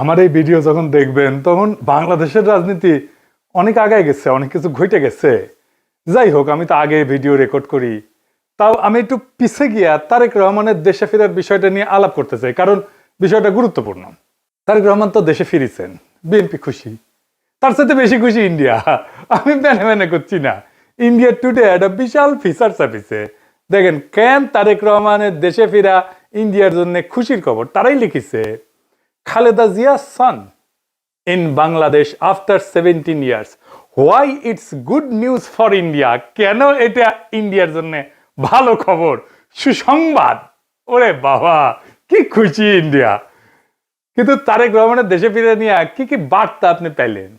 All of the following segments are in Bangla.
আমার এই ভিডিও যখন দেখবেন তখন বাংলাদেশের রাজনীতি অনেক আগায় গেছে, অনেক কিছু ঘটে গেছে। যাই হোক, আমি তো আগে ভিডিও রেকর্ড করি, তাও আমি একটু পিছে গিয়া তারেক রহমানের দেশে ফেরার বিষয়টা নিয়ে আলাপ করতে চাই, কারণ বিষয়টা গুরুত্বপূর্ণ। তারেক রহমান তো দেশে ফিরেছেন, বিএনপি খুশি, তার সাথে বেশি খুশি ইন্ডিয়া। আমি মেনে মেনে করছি না। ইন্ডিয়া টুডে একটা বিশাল ফিচার ছাপিছে, দেখেন কেন তারেক রহমানের দেশে ফিরা ইন্ডিয়ার জন্য খুশির খবর। তারাই লিখেছে, Khaleda জিয়া's son in Bangladesh after 17 years. Why it's good news for India? কেন এটা ইন্ডিয়ার জন্য ভালো খবর, সুসংবাদ। ওরে বাবা, কি খুশি ইন্ডিয়া। কিন্তু তারেক রহমানের দেশে ফিরে নিয়ে কি কি বার্তা আপনি পেলেন,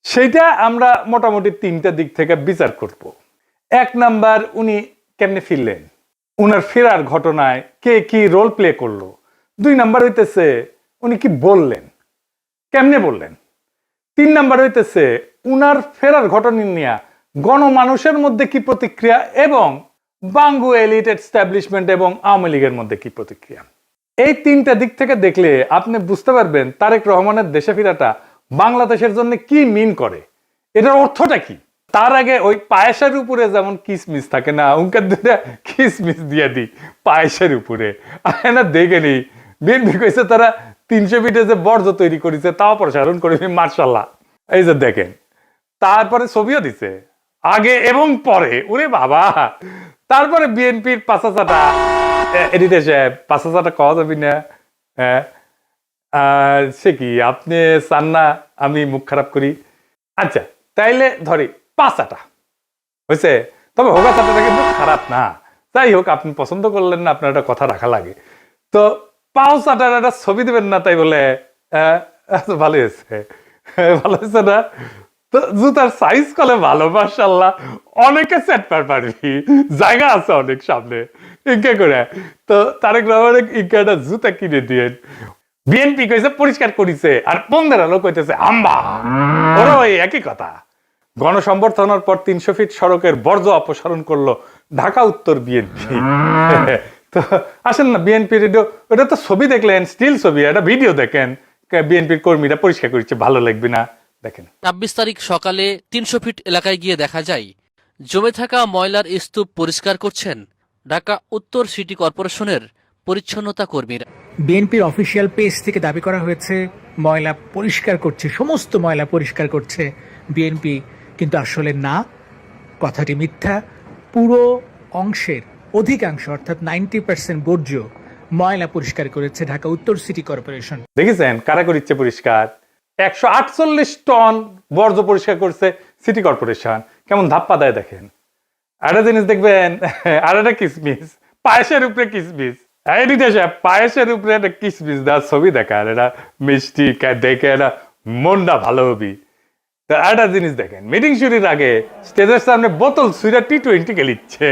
সেটা আমরা মোটামুটি তিনটা দিক থেকে বিচার করব। এক নাম্বার, উনি কেমনে ফিরলেন, উনার ফেরার ঘটনায় কে কি রোল প্লে করলো। দুই নাম্বার হইতেছে উনি কি বললেন, কেমনে বললেন। তিন নাম্বার হইতেছে উনার ফেরার ঘটনা নিয়ে গণমানুষের মধ্যে কি প্রতিক্রিয়া, এবং বাঙ্গু এলিট এস্টাবলিশমেন্ট এবং আওয়ামী লীগের মধ্যে কি প্রতিক্রিয়া। এই তিনটা দিক থেকে দেখলে আপনি বুঝতে পারবেন তারেক রহমানের দেশে ফেরাটা বাংলাদেশের জন্য কি মিন করে, এটার অর্থটা কি। তার আগে ওই পায়েসের উপরে যেমন কিসমিস থাকে না, উনকার দুটা কিসমিস দিয়ে দিই পায়েসের উপরে। না দেখেনি বিএনপি কইছে তারা 300 ফিটে যে বর্জ্য তৈরি করেছে তাও প্রসারণ করে, মার্শাল্লাহ। এই যে দেখেন, তারপরে ছবিও দিছে আগে এবং পরে, ওরে বাবা। তারপরে বিএনপির পাঁচাচাটা এডিটে সাহেব, পাঁচাচাটা কওয়া যাবি না, হ্যাঁ সে কি আপনি চান না আমি মুখ খারাপ করি? আচ্ছা তাইলে ধরি পাঁচাটা হয়েছে, তবে হোগা চাটাটা কিন্তু খারাপ না। যাই হোক, আপনি পছন্দ করলেন না, আপনার একটা কথা রাখা লাগে। তো পাও চাটার একটা ছবি দেবেন না, তাই বলে ভালো হয়েছে, ভালো হয়েছে না? তো জুতার সাইজ কলে ভালো, মাশাআল্লাহ, অনেকে সেট পারবি, জায়গা আছে অনেক সামনে, ইনকে করে। তো তারেক রহমানের ইনকে একটা জুতা কিনে দিয়ে বিএনপি কইছে পরিষ্কার করিছে, আর 15 লোক কইতেছে আম্বা। ওরা ওই একই কথা। গণসংবর্ধনার পর 300 ফিট সড়কের বর্জ্য অপসারণ করলো ঢাকা উত্তর বিএনপি। তো আসেন না বিএনপির, ওটা তো ছবি দেখলেন, স্টিল ছবি, একটা ভিডিও দেখেন, বিএনপির কর্মীরা পরিষ্কার করছে, ভালো লাগবে না? দেখেন 26 তারিখ সকালে 300 ফিট এলাকায় গিয়ে দেখা যায় জমে থাকা ময়লার স্তূপ পরিষ্কার করছেন ঢাকা উত্তর সিটি কর্পোরেশনের পরিচ্ছন্নতা কর্মীরা। বিএনপির অফিসিয়াল পেজ থেকে দাবি করা হয়েছে ময়লা পরিষ্কার করছে, সমস্ত ময়লা পরিষ্কার করছে বিএনপি, কিন্তু আসলে না, কথাটি মিথ্যা। পুরো অংশের অধিকাংশ অর্থাৎ 90% বর্জ্য ময়লা পরিষ্কার করেছে ঢাকা উত্তর সিটি কর্পোরেশন। দেখেছেন কারা করিচ্ছে পরিষ্কার? 148 টন বর্জ্য পরিষ্কার করছে সিটি কর্পোরেশন। কেমন ধাপ্পা দেয় দেখেন। একটা জিনিস দেখবেন, আর একটা কিসমিস, পায়েসের উপরে কিসমিস, পায়েসের উপরে একটা কিসমিস দেওয়ার ছবি দেখার, এটা মিষ্টি দেখে এটা মনটা ভালো হবি। একটা জিনিস দেখেন, মিটিং শুরুর আগে স্টেজের সামনে বোতল সুইরা T20 খেলিচ্ছে,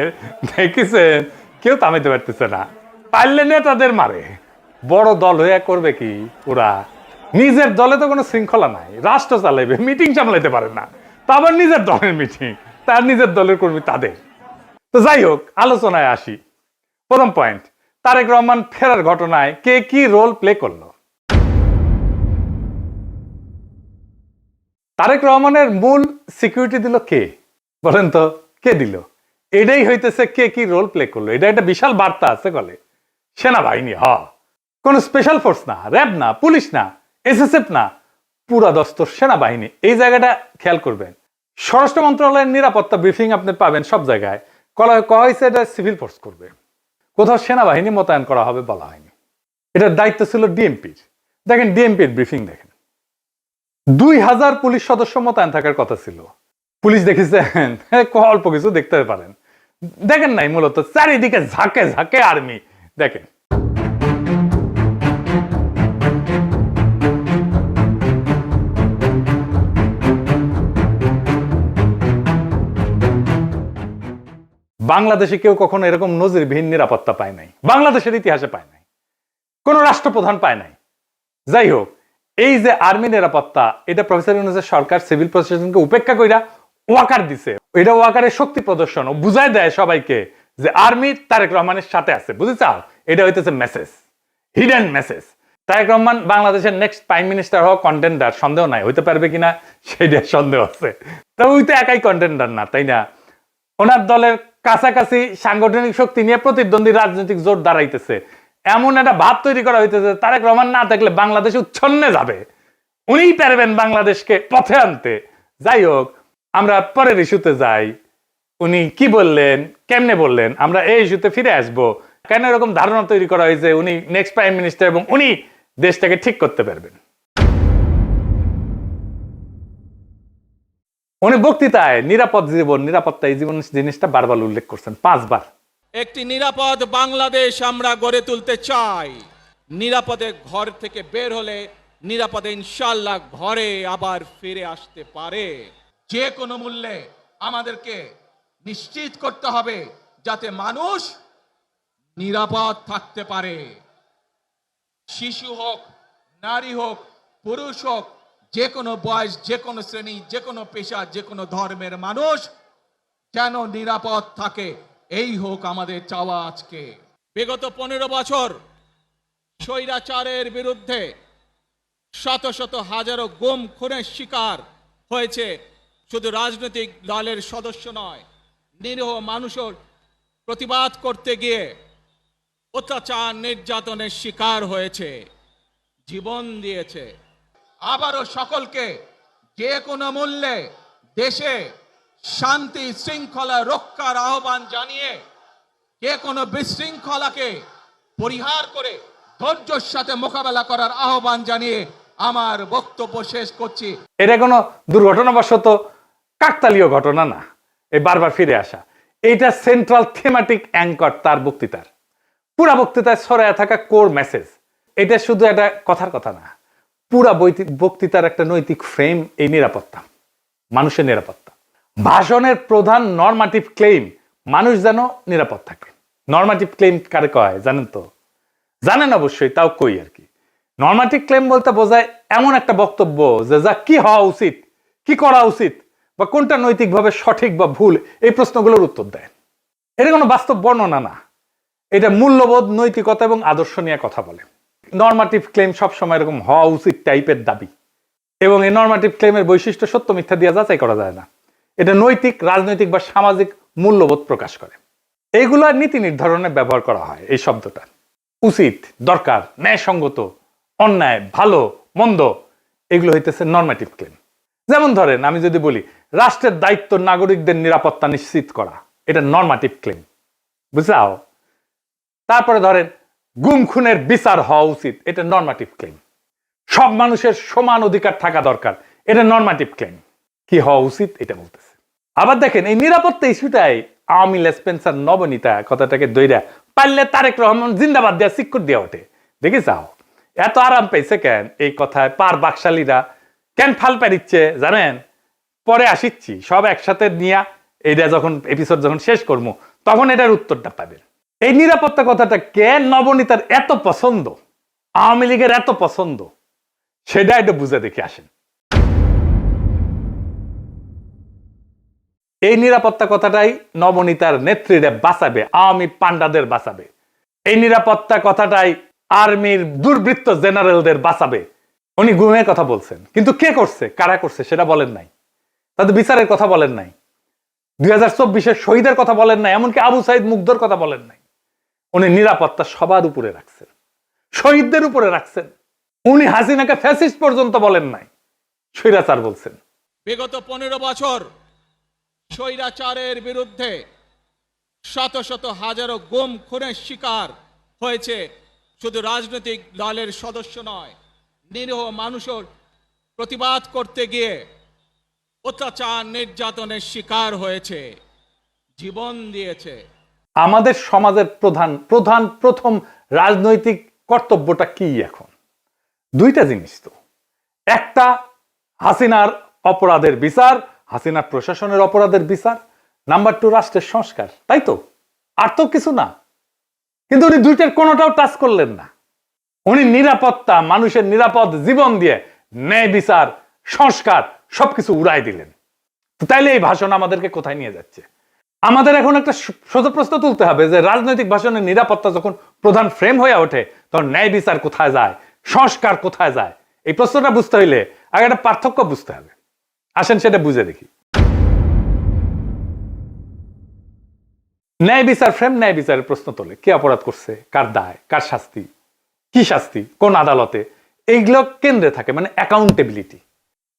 দেখেছেন? কেউ থামাইতে পারতেছে না, পারলে নেতাদের মারে। বড় দল হয়ে করবে কি ওরা? নিজের দলে তো কোনো শৃঙ্খলা নাই, রাষ্ট্র চালাইবে, মিটিং সামলাইতে পারে না, তা আবার নিজের দলের মিটিং, তার নিজের দলের কর্মী তাদের। তো যাই হোক, আলোচনায় আসি। প্রথম পয়েন্ট, তারেক রহমান ফেরার ঘটনায় কে কি রোল প্লে করলো। তারেক রহমানের মূল সিকিউরিটি দিল কে, বলেন তো? কে দিল? এটাই হইতেছে কে কি রোল প্লে করলো। এটা একটা বিশাল বার্তা আছে বলে। সেনাবাহিনী, কোন স্পেশাল ফোর্স না, র্যাব না, পুলিশ না, এসএসএফ না, পুরা দস্তর সেনাবাহিনী। এই জায়গাটা খেয়াল করবেন। স্বরাষ্ট্র মন্ত্রণালয়ের নিরাপত্তা ব্রিফিং আপনি পাবেন সব জায়গায়, কয়া হয়েছে এটা সিভিল ফোর্স করবে, কোথাও সেনাবাহিনী মোতায়েন করা হবে বলা হয়নি। এটার দায়িত্ব ছিল ডিএমপির। দেখেন ডিএমপির ব্রিফিং দেখেন, 2000 পুলিশ সদস্য মোতায়েন থাকার কথা ছিল। পুলিশ দেখেছেন অল্প কিছু দেখতে পারেন, দেখেন নাই, মূলত চারিদিকে ঝাঁকে ঝাঁকে আর্মি। দেখেন বাংলাদেশে কেউ কখনো এরকম নজিরবিহীন নিরাপত্তা পায় নাই, বাংলাদেশের ইতিহাসে পায় নাই, কোন রাষ্ট্রপ্রধান পায় নাই। যাই হোক, এই যে আর্মি নিরাপত্তা, এটা প্রফেসর ইউনূসের সরকার সিভিল প্রশাসনকে উপেক্ষা কইরা ওয়াকার দিছে। এটা ওয়াকারের শক্তি প্রদর্শন, ও বুঝাই দেয় সবাইকে যে আর্মি তারেক রহমানের সাথে আছে, বুঝেছ? এটা হইতেছে message, hidden message. Tarek Rahman বাংলাদেশের নেক্সট প্রাইম মিনিস্টার হওয়া কন্টেন্ডার, সন্দেহ নাই, হইতে পারবে কিনা সেইটা সন্দেহ আছে। তো ওই তো একাই কন্টেন্ডার না, তাই না? ওনার দলের কাছাকাছি সাংগঠনিক শক্তি নিয়ে প্রতিদ্বন্দ্বী রাজনৈতিক জোট দাঁড়াইতেছে, এমন একটা ভাব তৈরি করা হইতেছে তারেক রহমান না থাকলে বাংলাদেশ উচ্ছন্নে যাবে, উনিই পারবেন বাংলাদেশকে পথে আনতে। যাই হোক, আমরা পরের ইস্যুতে যাই। উনি কি বললেন, কেমনে বললেন, আমরা এই ইস্যুতে ফিরে আসব। কেন এরকম ধারণা তৈরি করা হয়েছে উনি নেক্সট প্রাইম মিনিস্টার এবং উনি দেশটাকে ঠিক করতে পারবেন? উনি বক্তৃতায় নিরাপদ জীবন, নিরাপত্তা, এই জীবন জিনিসটা বারবার উল্লেখ করছেন, 5 বার। একটি নিরাপদ বাংলাদেশ আমরা গড়ে তুলতে চাই। নিরাপদে ঘর থেকে বের হলে নিরাপদে ইনশাআল্লাহ ঘরে আবার ফিরে আসতে পারে। যে কোনো মূল্যে আমাদেরকে নিশ্চিত করতে হবে যাতে মানুষ নিরাপদ থাকতে পারে। শিশু হোক, নারী হোক, পুরুষ হোক, যে কোনো বয়স, যে কোনো শ্রেণী, যে কোনো পেশা, যে কোনো ধর্মের মানুষ যেন নিরাপদ থাকে, এই হোক আমাদের চাওয়া। আজকে বিগত 15 বছর স্বৈরাচারের বিরুদ্ধে শত শত হাজারো গুম খুনের শিকার হয়েছে শুধু রাজনৈতিক দলের সদস্য নয়, নিরীহ মানুষের প্রতিবাদ করতে গিয়ে অত্যাচার নির্যাতনের শিকার হয়েছে, জীবন দিয়েছে। আবারও সকলকে যে কোনো মূল্যে দেশে শান্তি শৃঙ্খলা রক্ষার আহ্বান জানিয়ে যে কোনো বিশৃঙ্খলাকে পরিহার করে ধৈর্যের সাথে মোকাবেলা করার আহ্বান জানিয়ে আমার বক্তব্য শেষ করছি। এটা কোনো দুর্ঘটনাবশত কাকতালীয় ঘটনা না, এই বারবার ফিরে আসা, এইটা সেন্ট্রাল থিমেটিক অ্যাঙ্কর তার বক্তৃতার। পুরা বক্তৃতায় ছড়ায় থাকা কোর মেসেজ। এটা শুধু একটা কথার কথা না, পুরা বক্তৃতার একটা নৈতিক ফ্রেম এই নিরাপত্তা, মানুষের নিরাপত্তা। ভাষণের প্রধান নরমাটিভ ক্লেম মানুষ যেন নিরাপদ থাকে। নরমাটিভ ক্লেম কারে কয় জানেন তো? জানেন অবশ্যই, তাও কই আর কি। নরমাটিভ ক্লেম বলতে বোঝায় এমন একটা বক্তব্য যে যা কি হওয়া উচিত, কি করা উচিত, বা কোনটা নৈতিকভাবে সঠিক বা ভুল, এই প্রশ্নগুলোর উত্তর দেয়। এটা কোনো বাস্তব বর্ণনা না, এটা মূল্যবোধ, নৈতিকতা এবং আদর্শ নিয়ে কথা বলে। নরমাটিভ ক্লেম সবসময় এরকম হওয়া উচিত টাইপের দাবি, এবং এই নরমাটিভ ক্লেমের বৈশিষ্ট্য সত্য মিথ্যা দিয়ে যাচাই করা যায় না। এটা নৈতিক, রাজনৈতিক বা সামাজিক মূল্যবোধ প্রকাশ করে। এইগুলো নীতি নির্ধারণে ব্যবহার করা হয়। এই শব্দটা উচিত, দরকার, ন্যায়সঙ্গত, অন্যায়, ভালো, মন্দ, এগুলো হইতেছে নরমাটিভ ক্লেম। যেমন ধরেন, আমি যদি বলি রাষ্ট্রের দায়িত্ব নাগরিকদের নিরাপত্তা নিশ্চিত করা, এটা নরমাটিভ ক্লেম, বুঝাও। তারপরে ধরেন গুম খুনের বিচার হওয়া উচিত, এটা নরমাটিভ ক্লেম। সব মানুষের সমান অধিকার থাকা দরকার, এটা নরমাটিভ ক্লেম। কি হওয়া উচিত এটা বলতেছে। আবার দেখেন, এই নিরাপত্তা ইস্যুটাই আওয়ামী লেসপেন্সার নবনীতা কথাটাকে দইরা পারলে তারেক রহমান জিন্দাবাদ দেওয়া সিক্কুর দেওয়া ওঠে। দেখে যাও এত আরাম পেয়েছে কেন এই কথায়, পার বাকশালীরা কেন ফাল পারিচ্ছে জানেন? পরে আসিচ্ছি, সব একসাথে নিয়ে এইটা যখন এপিসোড যখন শেষ করবো তখন এটার উত্তরটা পাবেন। এই নিরাপত্তা কথাটা কেন নবনীতার এত পছন্দ, আওয়ামী লীগের এত পছন্দ, সেটা একটু বুঝে দেখে আসেন। এই নিরাপত্তা কথাটাই নবনীতার নেত্রীরা বাঁচাবে, আওয়ামী পান্ডাদের বাঁচাবে। এই নিরাপত্তা কথাটাই আর্মির দুর্বৃত্ত জেনারেলদের বাঁচাবে। উনি গুমের কথা বলছেন, কিন্তু কে করছে, কারা করছে সেটা বলেন নাই। তাদের বিচারের কথা বলেন নাই, 2024-এর শহীদের কথা বলেন নাই, এমনকি আবু সাইদ মুগ্ধর কথা বলেন নাই। উনি নিরাপত্তা সবার উপরে রাখছেন, শহীদদের উপরে রাখছেন। উনি হাসিনাকে ফ্যাসিস্ট পর্যন্ত বলেন নাই, স্বৈরাচার বলছেন। বিগত 15 বছর স্বৈরাচারের বিরুদ্ধে শত শত হাজারো গুম খুনের শিকার হয়েছে শুধু রাজনৈতিক দলের সদস্য নয়, নিরীহ মানুষের প্রতিবাদ করতে গিয়ে অত্যাচার নির্যাতনের শিকার হয়েছে, জীবন দিয়েছে। আমাদের সমাজের প্রথম রাজনৈতিক কর্তব্যটা কি এখন? দুইটা জিনিস তো। একটা হাসিনার অপরাধের বিচার, হাসিনার প্রশাসনের অপরাধের বিচার। নাম্বার 2 রাষ্ট্রের সংস্কার, তাই তো? আর তো কিছু না। কিন্তু উনি দুইটার কোনোটাও টাচ করলেন না। উনি নিরাপত্তা, মানুষের নিরাপদ জীবন দিয়ে ন্যায় বিচার, সংস্কার সবকিছু উড়াই দিলেন। তো তাইলে এই ভাষণ আমাদেরকে কোথায় নিয়ে যাচ্ছে? আমাদের এখন একটা সোজা প্রশ্ন তুলতে হবে যে রাজনৈতিক ভাষণের নিরাপত্তা যখন প্রধান ফ্রেম হয়ে ওঠে তখন ন্যায় বিচার কোথায় যায়, সংস্কার কোথায় যায়? এই প্রশ্নটা বুঝতে হইলে আগে একটা পার্থক্য বুঝতে হবে। আসেন সেটা বুঝে দেখি। ন্যায় বিচার ফ্রেম ন্যায় বিচারের প্রশ্ন তোলে, কে অপরাধ করছে, কার দায়, কার শাস্তি, কি শাস্তি, কোন আদালতে, এইগুলো কেন্দ্রে থাকে, মানে অ্যাকাউন্টেবিলিটি।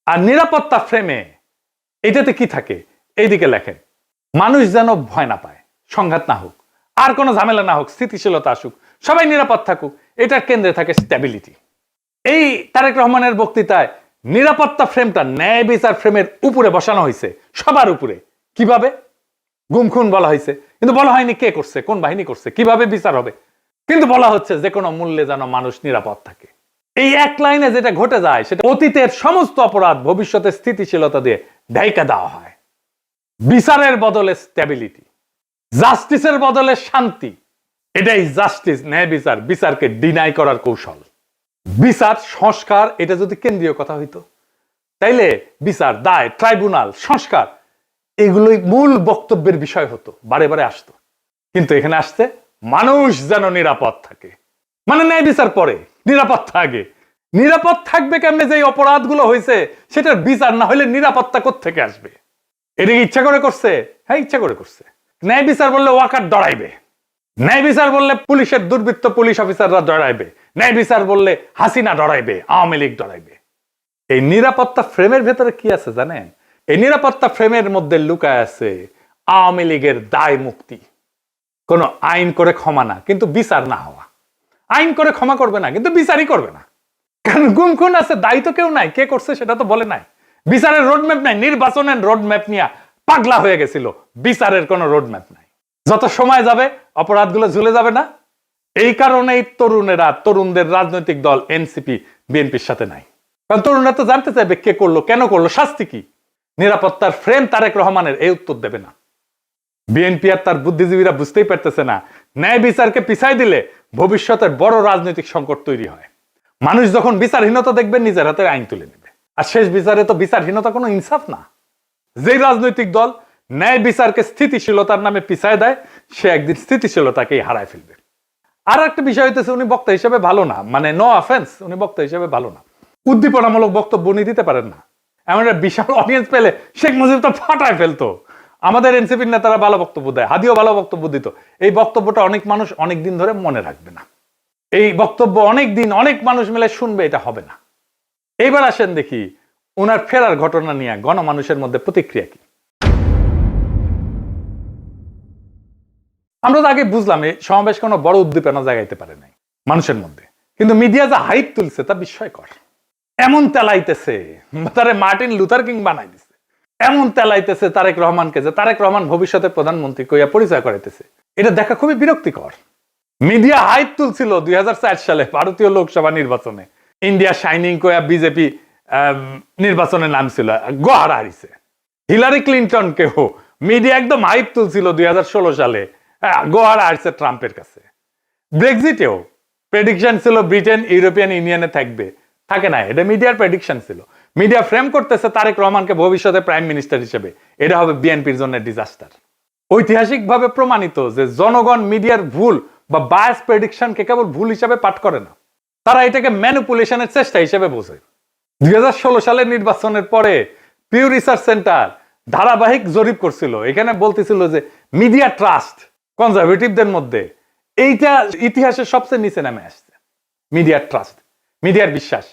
আর নিরাপত্তা ফ্রেমে এটাতে কি থাকে? এইদিকে লেখেন, মানুষ যেন ভয় না পায়, সংঘাত না হোক, আর কোনো ঝামেলা না হোক, স্থিতিশীলতা আসুক, সবাই নিরাপদ থাকুক, এটার কেন্দ্রে থাকে স্ট্যাবিলিটি। এই তারেক রহমানের বক্তৃতায় নিরাপত্তা ফ্রেমটা ন্যায় বিচার ফ্রেমের উপরে বসানো হয়েছে, সবার উপরে। কিভাবে? গুম খুন বলা হয়েছে, কিন্তু বলা হয়নি কে করছে, কোন বাহিনী করছে, কিভাবে বিচার হবে, কিন্তু বলা হচ্ছে যে কোনো মূল্যে যেন মানুষ নিরাপদ থাকে। এই এক লাইনে যেটা ঘটে যায় সেটা অতীতের সমস্ত অপরাধ ভবিষ্যতে স্থিতিশীলতা দিয়ে ঢাইকা দেওয়া হয়। বিচারের বদলে স্ট্যাবিলিটি, জাস্টিসের বদলে শান্তি, এটাই জাস্টিস, ন্যায় বিচার, বিচারকে ডিনাই করার কৌশল। বিচার সংস্কার এটা যদি কেন্দ্রীয় কথা হইতো, তাইলে বিচার, দায়, ট্রাইব্যুনাল, সংস্কার এগুলোই মূল বক্তব্যের বিষয় হতো, বারে বারে আসতো। কিন্তু এখানে আসছে মানুষ যেন নিরাপদ থাকে, মানে ন্যায় বিচার পরে, নিরাপত্তা আগে। নিরাপদ থাকবে কেমনে? যে অপরাধগুলো হয়েছে সেটার বিচার না হলে নিরাপত্তা কোত্থেকে আসবে? এটা ইচ্ছা করে করছে? হ্যাঁ, ইচ্ছা করে করছে। ন্যায় বিচার বললে ওয়াকার ডরাইবে, ন্যায় বিচার বললে পুলিশের দুর্বৃত্ত পুলিশ অফিসাররা ডরাইবে, ন্যায় বিচার বললে হাসিনা ডরাইবে, আওয়ামী লীগ ডরাইবে। এই নিরাপত্তা ফ্রেমের ভেতরে কি আছে জানেন? এই নিরাপত্তা ফ্রেমের মধ্যে লুকায় আছে আওয়ামী লীগের দায় মুক্তি। কোন আইন করে ক্ষমা না, কিন্তু বিচার না হওয়া। আইন করে ক্ষমা করবে না, কিন্তু বিচারই করবে না। কারণ গুম খুন আছে, দায়ী তো কেউ নাই, কে করছে সেটা তো বলে নাই। বিচারের রোডম্যাপ নাই, নির্বাচনের রোডম্যাপ নিয়ে পাগলা হয়ে গেছিল, বিচারের কোনো রোডম্যাপ নাই। যত সময় যাবে অপরাধগুলো ঝুলে যাবে না? এই কারণেই তরুণেরা, তরুণদের রাজনৈতিক দল এনসিপি বিএনপির সাথে নাই। কারণ তরুণরা তো জানতে চাইবে কে করলো, কেন করলো, শাস্তি কি। নিরাপত্তার ফ্রেম তারেক রহমানের এই উত্তর দেবে না। বিএনপি আর তার বুদ্ধিজীবীরা বুঝতেই পারতেছে না, ন্যায় বিচারকে পিছাই দিলে ভবিষ্যতের বড় রাজনৈতিক সংকট তৈরি হয়। মানুষ যখন বিচারহীনতা দেখবে নিজের হাতে আইন তুলে নেবে। আর শেষ বিচারে তো বিচারহীনতা কোনো ইনসাফ না। যে রাজনৈতিক দল ন্যায় বিচারকে স্থিতিশীলতার নামে পিছায় দেয়, সে একদিন স্থিতিশীলতাকেই হারায় ফেলবে। আর একটা বিষয় হইতেছে, উনি বক্তা হিসেবে ভালো না, মানে নো অফেন্স, উনি বক্তা হিসেবে ভালো না। উদ্দীপনামূলক বক্তব্য উনি দিতে পারেন না। এমন একটা বিশাল অডিয়েন্স পেলে শেখ মুজিব তো ফাটায় ফেলতো। আমাদের এনসিপির নেতারা ভালো বক্তব্য দেয়, হাদিও ভালো বক্তব্য দিত। এই বক্তব্যটা অনেক মানুষ অনেক দিন ধরে মনে রাখবে না। এই বক্তব্য অনেক দিন অনেক মানুষ মিলে শুনবে, এটা হবে না। এইবার আসেন দেখি ওনার ফেরার ঘটনা নিয়ে গণমানুষের মধ্যে প্রতিক্রিয়া কি। আমরা তো আগে বুঝলাম এই সমাবেশ কোনো বড় উদ্দীপনা জাগাইতে পারে নাই মানুষের মধ্যে, কিন্তু মিডিয়া যা হাইপ তুলছে তা বিস্ময়কর। এমন তেলাইতেছে, তারে মার্টিন লুথার কিং বানাই দিছে। এমন তেলাইতেছে তারেক রহমানকে যে তারেক রহমান ভবিষ্যতের প্রধানমন্ত্রী কইয়া পরিচয় করাইতেছে। এটা দেখা খুবই বিরক্তিকর। মিডিয়া হাইপ তুলছিল 2004 সালে ভারতীয় লোকসভা নির্বাচনে, ইন্ডিয়া শাইনিং কইয়া বিজেপি নির্বাচনে নামছিল, গোহারা হারিছে। হিলারি ক্লিন্টনকেও মিডিয়া একদম হাইপ তুলছিল 2016 সালে, গোহারা হারছে ট্রাম্পের কাছে। ব্রেক্সিটেও প্রেডিকশন ছিল ব্রিটেন ইউরোপিয়ান ইউনিয়নে থাকবে, থাকে না। এটা মিডিয়ার প্রেডিকশন ছিল। মিডিয়া ফ্রেম করতেছে তারেক রহমানকে ভবিষ্যতে প্রাইম মিনিস্টার হিসেবে, এটা হবে বিএনপির জন্য ডিজাস্টার। ঐতিহাসিকভাবে প্রমাণিত যে জনগণ মিডিয়ার ভুল বা বায়াস প্রেডিকশনকে কেবল ভুল হিসাবে পাঠ করে না, তারা এটাকে ম্যানিপুলেশনের চেষ্টা হিসেবে বোঝে। 2016 সালের নির্বাচনের পরে পিউ রিসার্চ সেন্টার ধারাবাহিক জরিপ করছিল, এখানে বলতেছিল যে মিডিয়া ট্রাস্ট কনজারভেটিভদের মধ্যে এইটা ইতিহাসের সবচেয়ে নিচে নামে আসছে। মিডিয়ার ট্রাস্ট, মিডিয়ার বিশ্বাস।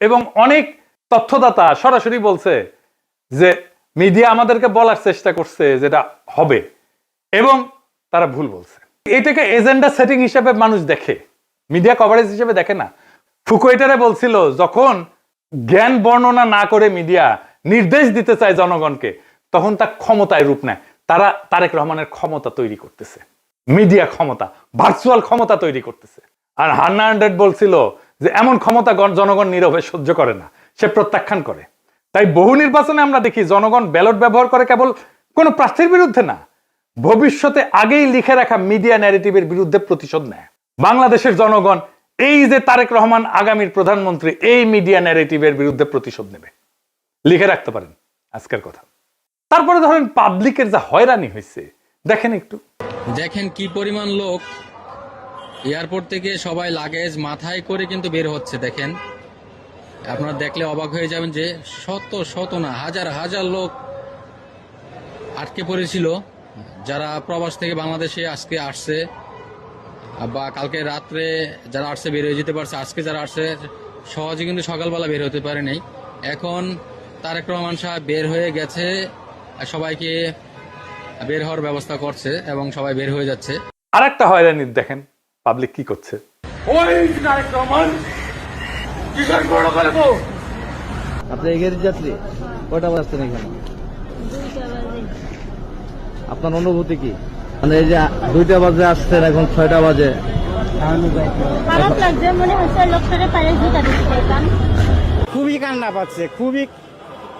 এবং অনেক তথ্যদাতা সরাসরি বলছে যে মিডিয়া আমাদেরকে বলার চেষ্টা করছে যেটা হবে, এবং তারা ভুল বলছে। এটাকে এজেন্ডা সেটিং হিসেবে মানুষ দেখে, মিডিয়া কভারেজ হিসেবে দেখে না। ফুকুয়েটারে বলছিল যখন জ্ঞান বর্ণনা না করে মিডিয়া নির্দেশ দিতে চায় জনগণকে, তখন তা ক্ষমতায় রূপ নেয়। তারা তারেক রহমানের ক্ষমতা তৈরি করতেছে, মিডিয়া ক্ষমতা, ভার্চুয়াল ক্ষমতা তৈরি করতেছে। আর হান্না আন্ড্রেড বলছিল যে এমন ক্ষমতা জনগণ নীরবে সহ্য করে না, সে প্রত্যাখ্যান করে। তাই বহু নির্বাচনে আমরা দেখি জনগণ ব্যালট ব্যবহার করে কেবল কোন প্রার্থীর বিরুদ্ধে না, ভবিষ্যতে আগেই লিখে রাখা মিডিয়া ন্যারেটিভের বিরুদ্ধে প্রতিশোধ নেয়। বাংলাদেশের জনগণ এই যে তারেক রহমান আগামীর প্রধানমন্ত্রী, এই মিডিয়া ন্যারেটিভের বিরুদ্ধে প্রতিশোধ নেবে, লিখে রাখতে পারেন আজকের কথা। তারপরে ধরেন পাবলিকের যা হয়রানি হয়েছে দেখেন একটু। দেখেন কি পরিমাণ লোক এয়ারপোর্ট থেকে সবাই লাগেজ মাথায় করে কিন্তু বের হচ্ছে। দেখেন, আপনারা দেখলে অবাক হয়ে যাবেন যে শত শত না হাজার হাজার লোক আটকে পড়েছিল, যারা প্রবাস থেকে বাংলাদেশে আজকে আসছে বা কালকে রাত্রে যারা আসছে বের হয়ে যেতে পারছে, আজকে যারা আসছে সহজে কিন্তু সকালবেলা বের হতে পারে নাই। এখন তারেক রহমান সাহেব বের হয়ে গেছে, সবাইকে বের হওয়ার ব্যবস্থা করছে এবং সবাই বের হয়ে যাচ্ছে। আর একটা হয়রানি দেখেন পাবলিক কি করছে। আপনি এগের যাত্রী কয়টা বাজছেন এখানে? আপনার অনুভূতি কি? মানে এই যে 2টা বাজে আসছেন, এখন 6টা বাজে। খারাপ লাগছে, মনে হচ্ছে লোকটারে পায়ে জুতা দিতে পারতাম। খুবই কান্না পাচ্ছে, খুবই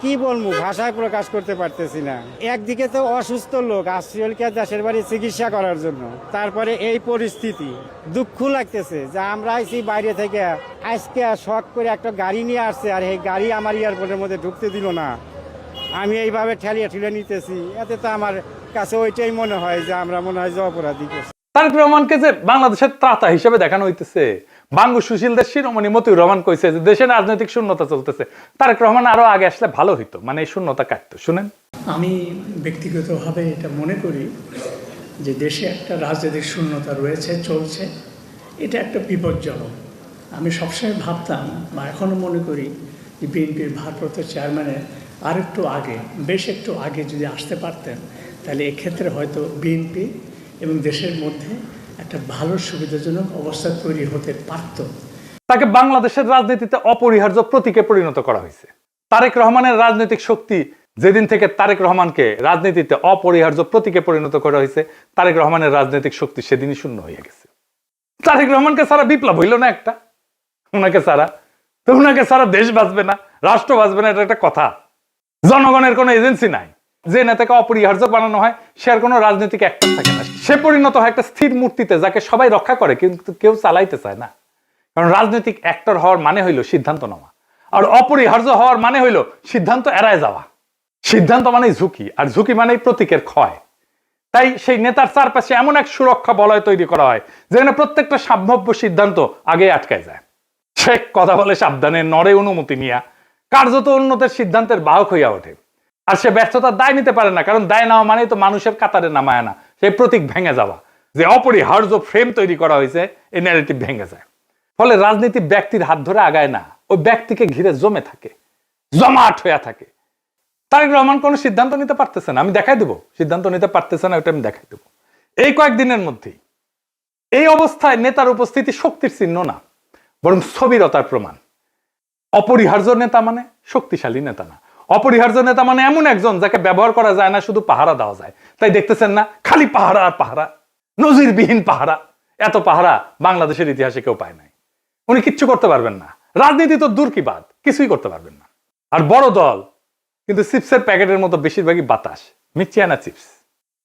কি বলবো, ভাষায় প্রকাশ করতে পারতেছি না। একদিকে তো অসুস্থ লোক আসছিলকে দেশের বাড়ি চিকিৎসা করার জন্য, তারপরে এই পরিস্থিতি, দুঃখ লাগতেছে যে আমরা আইছি বাইরে থেকে, আজকে শখ করে একটা গাড়ি নিয়ে আসছে আর এই গাড়ি আমার এয়ারপোর্টের মধ্যে ঢুকতে দিল না। আমি এইভাবে ঠেলিয়ে ঠেলে নিতেছি, এতে তো আমার কাছে ওইটাই মনে হয় যে আমরা মনে হয় যে অপরাধী করছি। তারেক রহমানকে যে বাংলাদেশের ত্রাতা হিসেবে দেখানো হইতেছে, বাঙ্গু সুশীলদের শিরোমণি মতিউর রহমান কইছে যে দেশে রাজনৈতিক শূন্যতা চলতেছে, তারেক রহমান আরো আগে আসলে ভালো হইতো, মানে এই শূন্যতা কাটতো। শুনেন, আমি ব্যক্তিগতভাবে এটা মনে করি যে দেশে একটা রাজনৈতিক শূন্যতা রয়েছে, চলছে, এটা একটা বিপজ্জনক। আমি সবসময় ভাবতাম বা এখনও মনে করি যে বিএনপির ভারপ্রাপ্ত চেয়ারম্যানের আর একটু আগে, বেশ একটু আগে যদি আসতে পারতেন, তাহলে এক্ষেত্রে হয়তো বিএনপি এবং দেশের মধ্যে একটা ভালো সুবিধাজনক অবস্থা তৈরি হতে পারত। তাকে বাংলাদেশের রাজনীতিতে অপরিহার্য প্রতীকে পরিণত করা হয়েছে। তারেক রহমানের রাজনৈতিক শক্তি যেদিন থেকে তারেক রহমানকে রাজনীতিতে অপরিহার্য প্রতীকে পরিণত করা হয়েছে, তারেক রহমানের রাজনৈতিক শক্তি সেদিনই শূন্য হয়ে গেছে। তারেক রহমানকে ছাড়া বিপ্লব হইল না একটা, ওনাকে ছাড়া তো, ওনাকে ছাড়া দেশ বাঁচবে না, রাষ্ট্র বাঁচবে না, এটা একটা কথা। জনগণের কোনো এজেন্সি নাই, যে নেতাকে অপরিহার্য বানানো হয় সে আর কোনো রাজনৈতিক অ্যাক্টর থাকে না, সে পরিণত হয় একটা স্থির মূর্তিতে যাকে সবাই রক্ষা করে কিন্তু কেউ চালাইতে চায় না। কারণ রাজনৈতিক অ্যাক্টর হওয়ার মানে হইল সিদ্ধান্ত নেওয়া, আর অপরিহার্য হওয়ার মানে হইল সিদ্ধান্ত এড়ায় যাওয়া। সিদ্ধান্ত মানেই ঝুঁকি, আর ঝুঁকি মানেই প্রতীকের ক্ষয়। তাই সেই নেতার চারপাশে এমন এক সুরক্ষা বলয় তৈরি করা হয় যেখানে প্রত্যেকটা সম্ভাব্য সিদ্ধান্ত আগে আটকায় যায়। সে কথা বলে সাবধানে, নড়ে অনুমতি নিয়া, কার্যত উন্নতের সিদ্ধান্তের বাহক হইয়া ওঠে। আর সে ব্যর্থতার দায় নিতে পারে না, কারণ দায় নেওয়া মানেই তো মানুষের কাতারে নামায় না, সেই প্রতীক ভেঙে যাওয়া, যে অপরিহার্য ফ্রেম তৈরি করা হয়েছে, এই ন্যারেটিভ ভেঙে যায়। ফলে রাজনীতি ব্যক্তির হাত ধরে আগায় না, ওই ব্যক্তিকে ঘিরে জমে থাকে, জমাট হইয়া থাকে। তারেক রহমান কোনো সিদ্ধান্ত নিতে পারতেছে না, আমি দেখাই দেবো সিদ্ধান্ত নিতে পারতেছে না, ওটা আমি দেখাই দেবো এই কয়েকদিনের মধ্যেই। এই অবস্থায় নেতার উপস্থিতি শক্তির চিহ্ন না, বরং স্থবিরতার প্রমাণ। অপরিহার্য নেতা মানে শক্তিশালী নেতা না, অপরিহার্য নেতা মানে এমন একজন যাকে ব্যবহার করা যায় না, শুধু পাহারা দেওয়া যায়। তাই দেখতেছেন না, খালি পাহারা আর পাহারা, নজিরবিহীন পাহারা। এত পাহারা বাংলাদেশের ইতিহাসে কেউ পায় নাই। উনি কিচ্ছু করতে পারবেন না, রাজনীতি তো দূর কি বাদ, কিছুই করতে পারবেন না। আর বড় দল কিন্তু চিপসের প্যাকেটের মতো বেশিরভাগই বাতাস, মিচিয়ানা চিপস।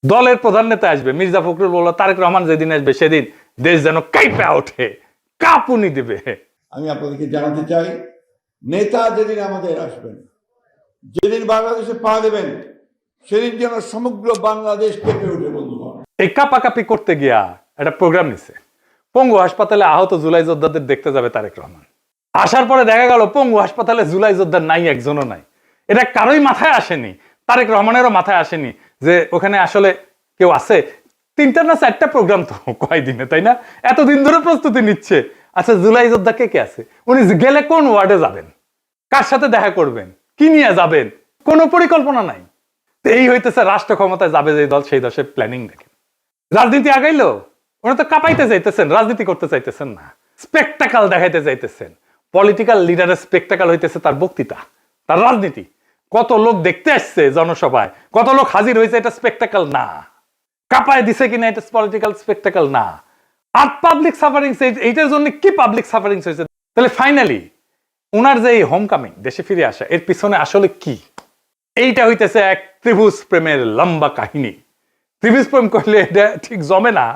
দলের প্রধান নেতা আসবে, মির্জা ফখরুল বলল তারেক রহমান যেদিন আসবে সেদিন দেশ যেন কাঁপে ওঠে, কাঁপুনি দেবে। আমি আপনাদেরকে জানাতে চাই, নেতা যেদিন আমাদের আসবেন, যেদিন বাংলাদেশে পা দেবেন, সেদিন যেন সমগ্র বাংলাদেশ কেঁপে উঠে। বন্ধুগণ, এই কাপাকাপি করতে গিয়া একটা প্রোগ্রাম নিছে, পঙ্গু হাসপাতালে আহত জুলাই যোদ্ধাদের দেখতে যাবে তারেক রহমান। আসার পরে দেখা গেল পঙ্গু হাসপাতালে জুলাই যোদ্ধা নাই, একজনও নাই। এটা কারোই মাথায় আসেনি, তারেক রহমানেরও মাথায় আসেনি যে ওখানে আসলে কেউ আছে। 3টা না 4টা প্রোগ্রাম তো কয়দিনে, তাই না? এতদিন ধরে প্রস্তুতি নিচ্ছে। আচ্ছা, জুলাই যোদ্ধা কে কে আছে? উনি গেলে কোন ওয়ার্ডে যাবেন, কার সাথে দেখা করবেন, কি নিয়ে যাবেন, কোনো পরিকল্পনা নাই। এই হইতেছে রাষ্ট্র ক্ষমতায় যাবে যে দল, সেই দশের প্ল্যানিং দেখেন। রাজনীতি আগাইলো, ওনারা তো কাঁপাইতে চাইতেছেন, রাজনীতি করতে চাইতেছেন না, স্পেকটাকাল দেখাইতে চাইতেছেন। পলিটিক্যাল লিডারের স্পেকটাকাল হইতেছে তার বক্তৃতা, তার রাজনীতি। কত লোক দেখতে আসছে জনসভায়, কত লোক হাজির হয়েছে, এটা স্পেকটাকাল না। কাঁপায় দিছে কিনা, এটা পলিটিক্যাল স্পেকটাকাল না। আর পাবলিক সাফারিংস, এইটার জন্য কি পাবলিক সাফারিংস হয়েছে? তাহলে ফাইনালি ওনার যে এই হোম কামিং, দেশে ফিরে আসা, এর পিছনে আসলে কি? এইটা হইতেছে এক ত্রিভুজ প্রেমের লম্বা কাহিনী। ত্রিভুজ প্রেম করলে এটা ঠিক জমে না,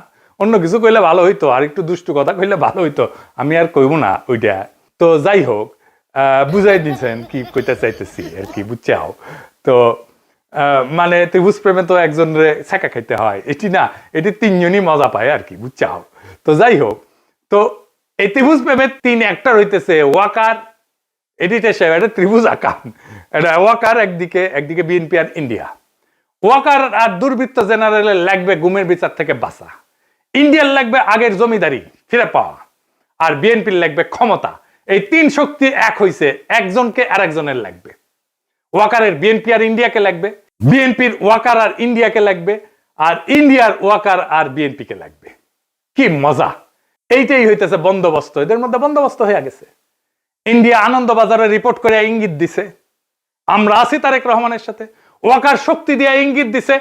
অন্য কিছু কইলে ভালো হইতো, আর একটু দুষ্টু কথা কইলে ভালো হইতো, আমি আর কইব না ওইটা। তো যাই হোক, বুঝাই দিয়েছেন কি কইতে চাইতেছি আর কি, বুঝছাও তো। মানে ত্রিভুজ প্রেমে তো একজনের ছেঁকা খাইতে হয়, এটি না, এটি 3জনই মজা পায় আর কি, বুঝছাও। তো যাই হোক, তো এই ত্রিভুজ প্রেমের 3 অ্যাক্টর হইতেছে ওয়াকার, এডিটর সাহেব, এটা ত্রিভুজ আকার, এটা ওয়াকার একদিকে বিএনপি আর ইন্ডিয়া। ওয়াকার আর দুর্বৃত্ত জেনারেলের লাগবে গুমের বিচার থেকে বাঁচা, ইন্ডিয়ার লাগবে আগের জমিদারি ফিরে পাওয়া, আর বিএনপির লাগবে ক্ষমতা। এই 3 শক্তি এক হইছে, একজনকে আর একজনের লাগবে। ওয়াকারের বিএনপি আর ইন্ডিয়াকে লাগবে, বিএনপির ওয়াকার আর ইন্ডিয়াকে লাগবে, আর ইন্ডিয়ার ওয়াকার আর বিএনপিকে লাগবে। কি মজা! এইটাই হইতেছে বন্দোবস্ত, এদের মধ্যে বন্দোবস্ত হয়ে গেছে। ইন্ডিয়া আনন্দবাজারে রিপোর্ট করে ইঙ্গিত দিছে আমরা আছি তারেক রহমানের সাথে, ওয়াকার শক্তি দিয়ে ইঙ্গিত দিছে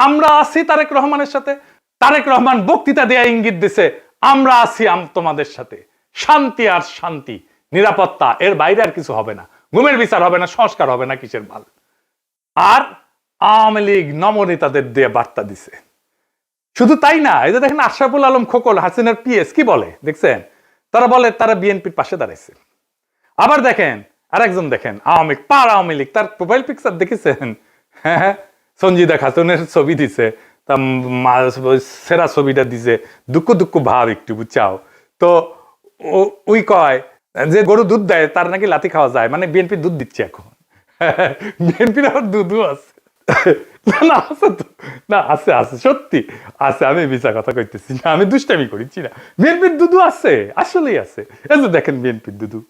আমরা আছি তারেক রহমানের সাথে, তারেক রহমান বক্তৃতা দিয়ে ইঙ্গিত দিছে আমরা আছি তোমাদের সাথে। শান্তি আর শান্তি, নিরাপত্তা, এর বাইরে আর কিছু হবে না। গুমের বিচার হবে না, সংস্কার হবে না, কিসের ভাল। আর আওয়ামী লীগ নমনেতাদের দিয়ে বার্তা দিছে। শুধু তাই না, এই যে দেখেন আশরাফুল আলম খোকন, হাসিনার পিএস, কি বলে দেখছেন? তারা বলে তারা বিএনপির পাশে দাঁড়াইছে। আবার দেখেন আরেকজন, দেখেন আওয়ামী লীগ, তার প্রোফাইল পিকচার দেখেছেন? হ্যাঁ, সঞ্জিদা খাতুনের ছবি দিছে, তা সেরা ছবিটা দিছে, দুঃখ ভাব একটু, বুঝছাও তো। ওই কয় যে গরু দুধ দেয় তার নাকি লাথি খাওয়া যায়, মানে বিএনপি দুধ দিচ্ছে এখন। বিএনপির আবার দুধও আছে। না আছে তো, না আছে আছে, সত্যি আছে, আমি মিছা কথা কইতেছি না, আমি দুষ্টামি করিছি না। বিএনপির দুধু আছে, আসলেই আছে। এই যে দেখেন বিএনপির দুধু,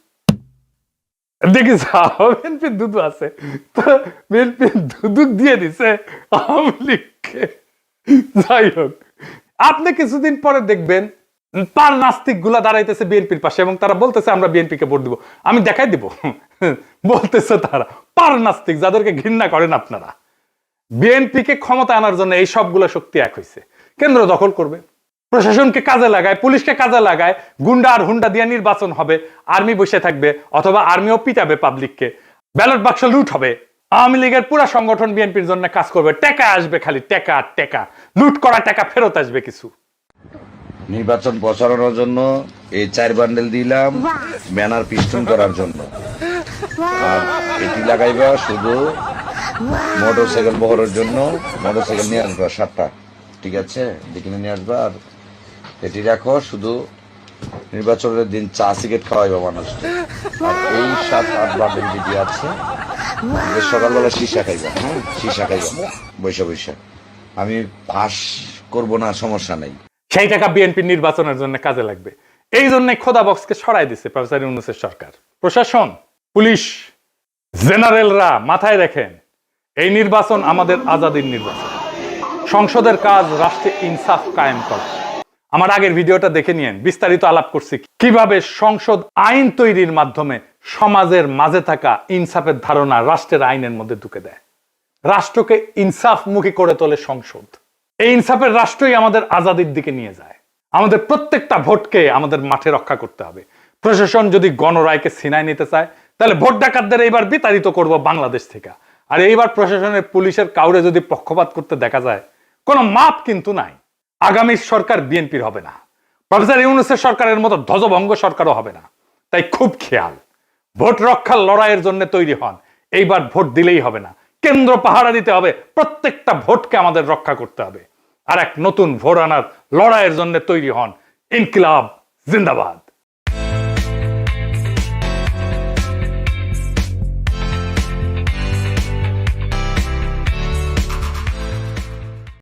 দেখিস বিএনপির দুধু আছে। তো বিএনপির দুধু দিয়ে দিছে আওয়ামী লীগকে। যাই হোক, আপনি কিছুদিন পরে দেখবেন পার নাস্তিক গুলা দাঁড়াইতেছে বিএনপির পাশে এবং তারা বলতেছে আমরা বিএনপিকে ভোট দিব। আমি দেখাই দিব, বলতেছে তারা পার নাস্তিক, যাদেরকে ঘৃণা করেন আপনারা। বিএনপিকে ক্ষমতা আনার জন্য এই সবগুলো শক্তি এক হয়েছে। কেন্দ্র দখল করবে, প্রশাসনকে কাজে লাগায়, পুলিশকে কাজে লাগায়, গুন্ডা আর হুন্ডা দিয়ে নির্বাচন হবে, আর্মি বসে থাকবে, অথবা আর্মিও পিটাবে পাবলিককে, ব্যালট বাক্স লুট হবে। আওয়ামী লীগের পুরো সংগঠন বিএনপির জন্য কাজ করবে, টাকা আসবে, খালি টাকা আর টাকা, লুট করা টাকা ফেরত আসবে কিছু। নির্বাচন প্রচারণার জন্য এই 4 বান্ডেল দিলাম ব্যানার পিস্টন করার জন্য, আর এটি লাগাইবা শুধু মোটরসাইকেল বহরের জন্য। মোটরসাইকেল নিয়ে আসবা 7টা, ঠিক আছে, দেখে নিয়ে আসবা। আর এটি রাখো শুধু নির্বাচনের দিন চা সিগারেট খাওয়াইবা মানুষকে। আর এই 7-8 বান্ডেল যেটি আছে, সকালবেলা সীসা খাইবা, হ্যাঁ সীসা খাইবা বৈশা। আমি পাস করবো না, সমস্যা নেই। সেই টাকা বিএনপি নির্বাচনের জন্য কাজে লাগবে। এই জন্য খোদা বক্সকে সরাই দিছে প্রফেসর ইউনূসের সরকার। প্রশাসন, পুলিশ, জেনারেলরা মাথায় রাখেন, এই নির্বাচন আমাদের আজাদির নির্বাচন। সংসদের কাজ রাষ্ট্রে ইনসাফ কায়েম করা। আমার আগের ভিডিওটা দেখে নিয়েন, বিস্তারিত আলাপ করছি কিভাবে সংসদ আইন তৈরির মাধ্যমে সমাজের মাঝে থাকা ইনসাফের ধারণা রাষ্ট্রের আইনের মধ্যে ঢুকে দেয়। রাষ্ট্রকে ইনসাফমুখী করে তোলে সংসদ। এই ইনসাফের রাষ্ট্রই আমাদের আজাদির দিকে নিয়ে যায়। আমাদের প্রত্যেকটা ভোটকে আমাদের মাঠে রক্ষা করতে হবে। প্রশাসন যদি গণরায়কে ছিনায় নিতে চায়, তাহলে ভোট ডাকাতদের এইবার বিতাড়িত করব বাংলাদেশ থেকে। আর এইবার প্রশাসনের, পুলিশের কাউরে যদি পক্ষপাত করতে দেখা যায়, কোনো মাপ কিন্তু নাই। আগামী সরকার বিএনপির হবে না, প্রফেসর ইউনূসের সরকারের মতো ধ্বজভঙ্গ সরকারও হবে না। তাই খুব খেয়াল, ভোট রক্ষার লড়াইয়ের জন্য তৈরি হন। এইবার ভোট দিলেই হবে না, কেন্দ্র পাহারা দিতে হবে, প্রত্যেকটা ভোটকে আমাদের রক্ষা করতে হবে। আর এক নতুন ভোট আনার লড়াইয়ের জন্য তৈরি হন। ইনকিলাব জিন্দাবাদ।